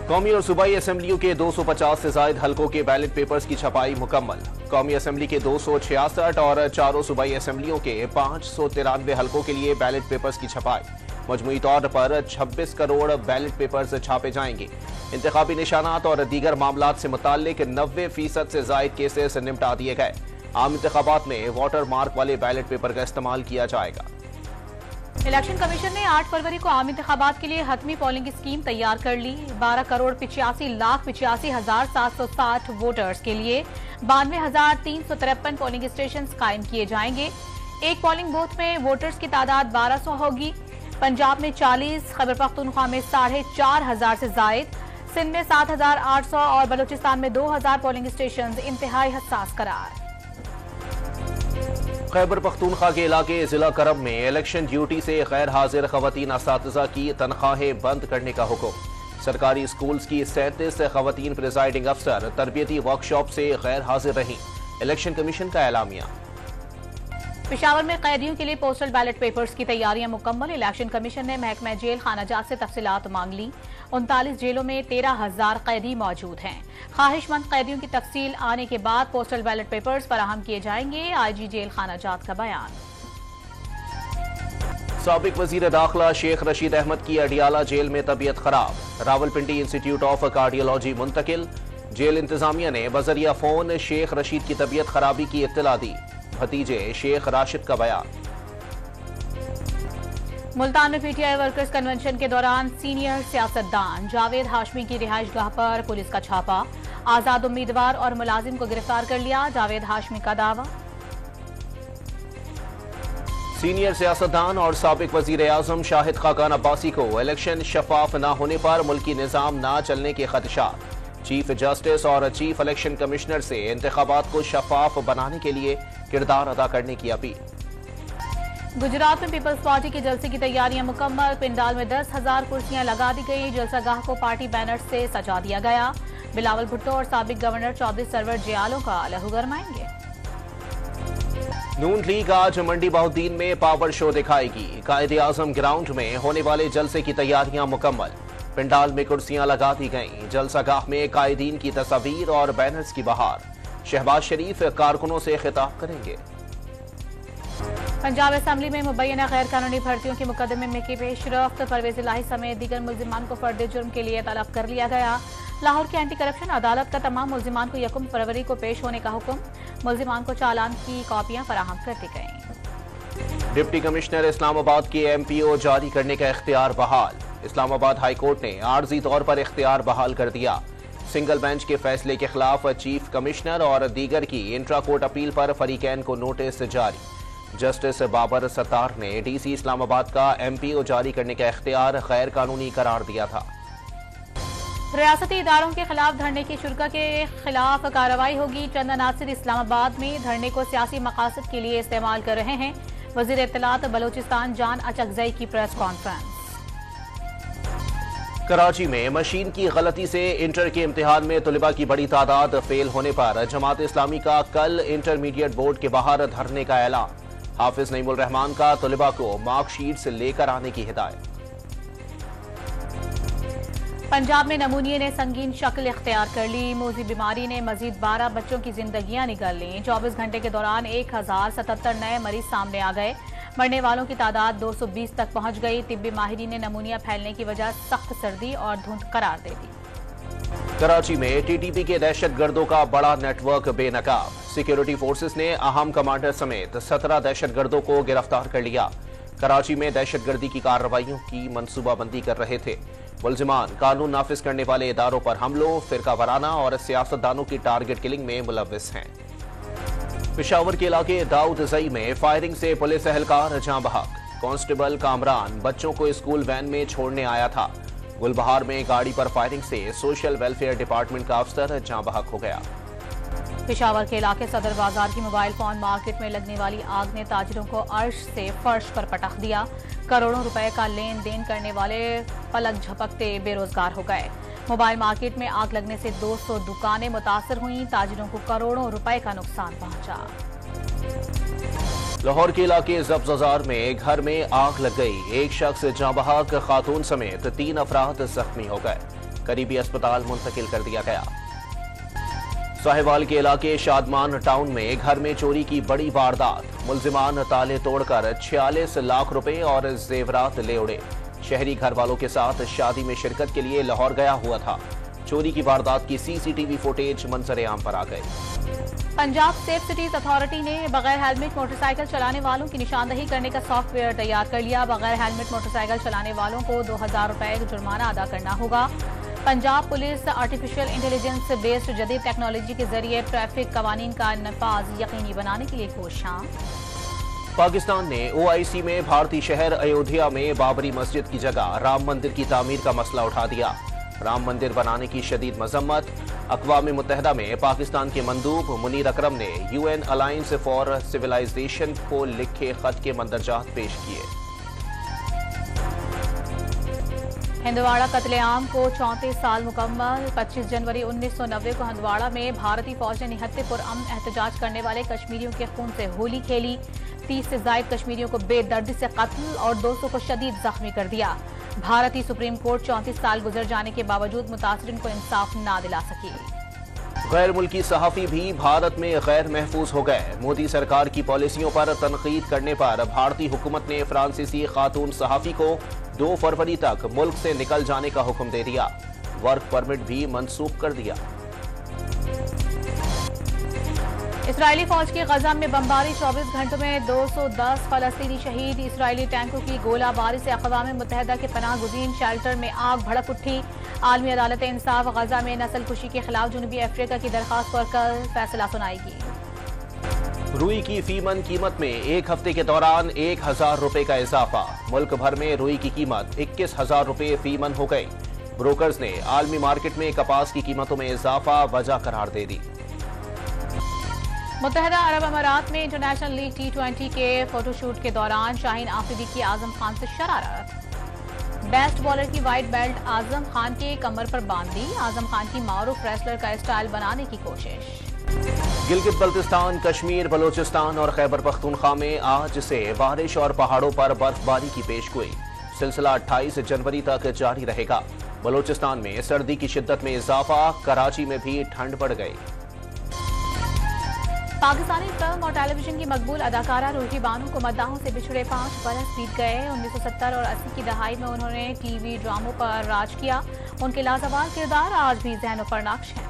कौमी और सूबाई असेंबलियों के 250 से ज्यादा हलकों के बैलेट पेपर्स की छपाई मुकम्मल। कौमी असेंबली के 266 और चारों सूबाई असेंबलियों के 593 हलकों के लिए बैलेट पेपर्स की छपाई। मजमूई तौर पर 26 करोड़ बैलेट पेपर्स छापे जाएंगे। इंतखाबी निशानात और दीगर मामलात से मुताल्लिक 90% से ज्यादा केसेस निपटा दिए गए। आम इंतखाबात में वाटर मार्क वाले बैलेट पेपर का इस्तेमाल किया जाएगा। इलेक्शन कमीशन ने 8 फरवरी को आम इंतखाबात के लिए हतमी पोलिंग स्कीम तैयार कर ली। 12,85,85,760 वोटर्स के लिए 92,353 पोलिंग स्टेशन कायम किए जाएंगे। एक पोलिंग बूथ में वोटर्स की तादाद 1200 होगी। पंजाब में 40, खैबर पख्तूनख्वा में 4,500 से जायद, सिंध में 7,800 और बलूचिस्तान में 2,000 पोलिंग स्टेशन इंतहाई हसास करार। खैबर पख्तूनख्वा के इलाके जिला करम में इलेक्शन ड्यूटी से गैर हाजिर खवातीन असातिज़ा की तनख्वाहें बंद करने का हुक्म। सरकारी स्कूल्स की 37 खवातीन प्रिजाइडिंग अफसर तरबियती वर्कशॉप से गैर हाजिर रहीं। इलेक्शन कमीशन का एलामिया। पेशावर में कैदियों के लिए पोस्टल बैलेट पेपर्स की तैयारियां मुकम्मल। इलेक्शन कमीशन ने महकमा जेल खानाजात से तफसीलात मांग ली। 39 जेलों में 13,000 कैदी मौजूद हैं। ख्वाहिशमंद कैदियों की तफसील आने के बाद पोस्टल बैलेट पेपर्स फराहम किए जाएंगे। आईजी जेल खानाजात का बयान। साबिक वजीर दाखिला शेख रशीद अहमद की अडियाला जेल में तबीयत खराब। रावलपिंडी इंस्टीट्यूट ऑफ कार्डियोलॉजी मुंतकिल। जेल इंतजामिया ने बजरिया फोन शेख रशीद की तबीयत खराबी की इत्तला दी। भतीजे शेख राशिद का बयान। मुल्तान में पीटीआई वर्कर्स कन्वेंशन के दौरान सीनियर सियासतदान जावेद हाशमी की रिहाइश गाह पर पुलिस का छापा। आजाद उम्मीदवार और मुलाजिम को गिरफ्तार कर लिया। जावेद हाशमी का दावा। सीनियर सियासतदान और साबिक वजीर आजम शाहिद खाकान अब्बासी को इलेक्शन शफाफ न होने पर मुल्की निजाम न चलने के खदशात। चीफ जस्टिस और चीफ इलेक्शन कमिश्नर से इंतखाबात को शफाफ बनाने के लिए किरदार अदा करने की अपील। गुजरात में पीपल्स पार्टी के जलसे की तैयारियां मुकम्मल। पिंडाल में 10,000 कुर्सियां लगा दी गई। जलसागाह को पार्टी बैनर से सजा दिया गया। बिलावल भुट्टो और साबिक गवर्नर चौधरी सरवर जियालों का लहू गरमाएंगे। नून लीग आज मंडी बहुद्दीन में पावर शो दिखाएगी। कायदे आजम ग्राउंड में होने वाले जलसे की तैयारियां मुकम्मल। पिंडाल में कुर्सियां लगा दी गईं। जलसागाह में कायदीन की तस्वीर और बैनर्स की बहार। शहबाज शरीफ कारकुनों से खिताब करेंगे। पंजाब असेंबली में मुबैना गैर कानूनी भर्तियों के मुकदमे में की पेशरफ्त। परवेज इलाही समेत दीगर मुल्जिमान को फर्द जुर्म के लिए तलब कर लिया गया। लाहौर की एंटी करप्शन अदालत का तमाम मुल्जिमान को 1 फरवरी को पेश होने का हुक्म। मुल्जिमान को चालान की कॉपियां फराहम कर दी गईं। डिप्टी कमिश्नर इस्लामाबाद के MPO जारी करने का इख्तियार बहाल। इस्लामाबाद हाई कोर्ट ने आर्जी तौर पर इख्तियार बहाल कर दिया। सिंगल बेंच के फैसले के खिलाफ चीफ कमिश्नर और दीगर की इंट्रा कोर्ट अपील पर फरीकैन को नोटिस जारी। जस्टिस बाबर सत्तार ने DC इस्लामाबाद का MPO जारी करने का इख्तियार गैर कानूनी करार दिया था। रियासती इदारों के खिलाफ धरने की शुरा के खिलाफ कार्रवाई होगी। चंद अनासिर इस्लामाबाद में धरने को सियासी मकासद के लिए इस्तेमाल कर रहे हैं। वजीर इत्तलात बलूचिस्तान जान अचकजई की प्रेस कॉन्फ्रेंस। कराची में मशीन की गलती से इंटर के इम्तिहान में तलबा की बड़ी तादाद फेल होने पर जमात इस्लामी का कल इंटरमीडिएट बोर्ड के बाहर धरने का ऐलान। हाफिज नईमुल रहमान का तलबा को मार्कशीट से लेकर आने की हिदायत। पंजाब में नमूनिये ने संगीन शक्ल इख्तियार कर ली। मोजी बीमारी ने मजीद 12 बच्चों की जिंदगियां निकाल ली। 24 घंटे के दौरान 1077 नए मरीज सामने आ गए। मरने वालों की तादाद 220 तक पहुंच गई। तिब्बी माहिरीन ने नमूनिया फैलने की वजह सख्त सर्दी और धुंध करार दे दी। कराची में TTP के दहशतगर्दों का बड़ा नेटवर्क बेनकाब। सिक्योरिटी फोर्सेस ने अहम कमांडर समेत 17 दहशतगर्दों को गिरफ्तार कर लिया। कराची में दहशतगर्दी की कार्रवाइयों की मनसूबाबंदी कर रहे थे। मुल्जिमान कानून नाफिज करने वाले इदारों पर हमलों, फिरका वाराना और सियासतदानों की टारगेट किलिंग में मुलव्विस हैं। पेशावर के इलाके दाऊद जई में फायरिंग से पुलिस एहलकार जाँ बहक। कांस्टेबल कामरान बच्चों को स्कूल वैन में छोड़ने आया था। गुलबहार में गाड़ी पर फायरिंग से सोशल वेलफेयर डिपार्टमेंट का अफसर जाँ बहक हो गया। पेशावर के इलाके सदर बाजार की मोबाइल फोन मार्केट में लगने वाली आग ने ताजिरों को अर्श से फर्श पर पटक दिया। करोड़ों रुपए का लेन देन करने वाले पलक झपकते बेरोजगार हो गए। मोबाइल मार्केट में आग लगने से 200 दुकानें मुतासर हुई। ताजिरों को करोड़ों रुपए का नुकसान पहुंचा। लाहौर के इलाके जब्ज़ार में घर में आग लग गई। एक शख्स जाँ बहक, खातून समेत 3 अफराद जख्मी हो गए। करीबी अस्पताल मुंतकिल कर दिया गया। साहिवाल के इलाके शादमान टाउन में घर में चोरी की बड़ी वारदात। मुलजिमान ताले तोड़कर 46 लाख रुपए और जेवरात ले उड़े। शहरी घर वालों के साथ शादी में शिरकत के लिए लाहौर गया हुआ था। चोरी की वारदात की सीसीटीवी फुटेज मंजर आम पर आ गई। पंजाब सेफ सिटीज अथॉरिटी ने बगैर हेलमेट मोटरसाइकिल चलाने वालों की निशानदही करने का सॉफ्टवेयर तैयार कर लिया। बगैर हेलमेट मोटरसाइकिल चलाने वालों को 2000 रुपए जुर्माना अदा करना होगा। Punjab police artificial intelligence based जदीद टेक्नोलॉजी के जरिए ट्रैफिक कवानीन का नफाज यकीनी बनाने के लिए कोशिश। पाकिस्तान ने OIC में भारतीय शहर अयोध्या में बाबरी मस्जिद की जगह राम मंदिर की तामीर का मसला उठा दिया। राम मंदिर बनाने की शदीद मजम्मत। अक़वाम मुत्तहिदा में पाकिस्तान के मंदूब मुनीर अकरम ने UN अलायंस फॉर सिविलाइजेशन को लिखे खत के मंदरजात पेश किए। हंदवाड़ा कत्लेआम को 34 साल मुकम्मल। 25 जनवरी 1990 को हंदवाड़ा में भारतीय फौज ने निहत्ते पुरअमन एहतजाज करने वाले कश्मीरियों के खून से होली खेली। 30 से जायद कश्मीरियों को बेदर्दी से कत्ल और 200 को शदीद जख्मी कर दिया। भारतीय सुप्रीम कोर्ट 34 साल गुजर जाने के बावजूद मुतासरीन को इंसाफ ना दिला सकी। गैर मुल्की सहाफी भी भारत में गैर महफूज हो गए। मोदी सरकार की पॉलिसियों पर तनकीद करने पर भारतीय हुकूमत ने फ्रांसीसी खातून सहाफी को 2 फरवरी तक मुल्क से निकल जाने का हुक्म दे दिया। वर्क परमिट भी मनसूख कर दिया। इसराइली फौज की गजा में बमबारी। 24 घंटों में 210 फलस्तीनी शहीद। इसराइली टैंकों की गोलाबारी से अक़वाम मुत्तहिदा के पनाह गुज़ीन शेल्टर में आग भड़क उठी। आलमी अदालत इंसाफ गजा में नस्लकुशी के खिलाफ जनूबी अफ्रीका की दरखास्त पर कल फैसला सुनाएगी। रुई की फीमन कीमत में एक हफ्ते के दौरान 1000 रुपए का इजाफा। मुल्क भर में रुई की कीमत 21,000 रुपए फीमन हो गई। ब्रोकर्स ने आलमी मार्केट में कपास की कीमतों में इजाफा वजह करार दे दी। मुत्तहिदा अरब अमारात में इंटरनेशनल लीग T20 के फोटोशूट के दौरान शाहीन आफरीदी की आजम खान से शरारत। बेस्ट बॉलर की वाइट बेल्ट आजम खान के कमर पर बांध दी। आजम खान की मारूफ रेसलर का स्टाइल बनाने की कोशिश। गिलगित बल्तिस्तान, कश्मीर, बलोचिस्तान और खैबर पख्तूनख्वा में आज से बारिश और पहाड़ों पर बर्फबारी की पेशगोई। सिलसिला 28 जनवरी तक जारी रहेगा। बलोचिस्तान में सर्दी की शिद्दत में इजाफा। कराची में भी ठंड बढ़ गई। पाकिस्तानी फिल्म और टेलीविजन की मकबूल अदाकारा रूही बानो को मद्दाहों से बिछड़े 5 बरस बीत गए। 1970 और 80 की दहाई में उन्होंने टीवी ड्रामों पर राज किया। उनके लाजवाब किरदार आज भी ज़हनों पर नक्श हैं।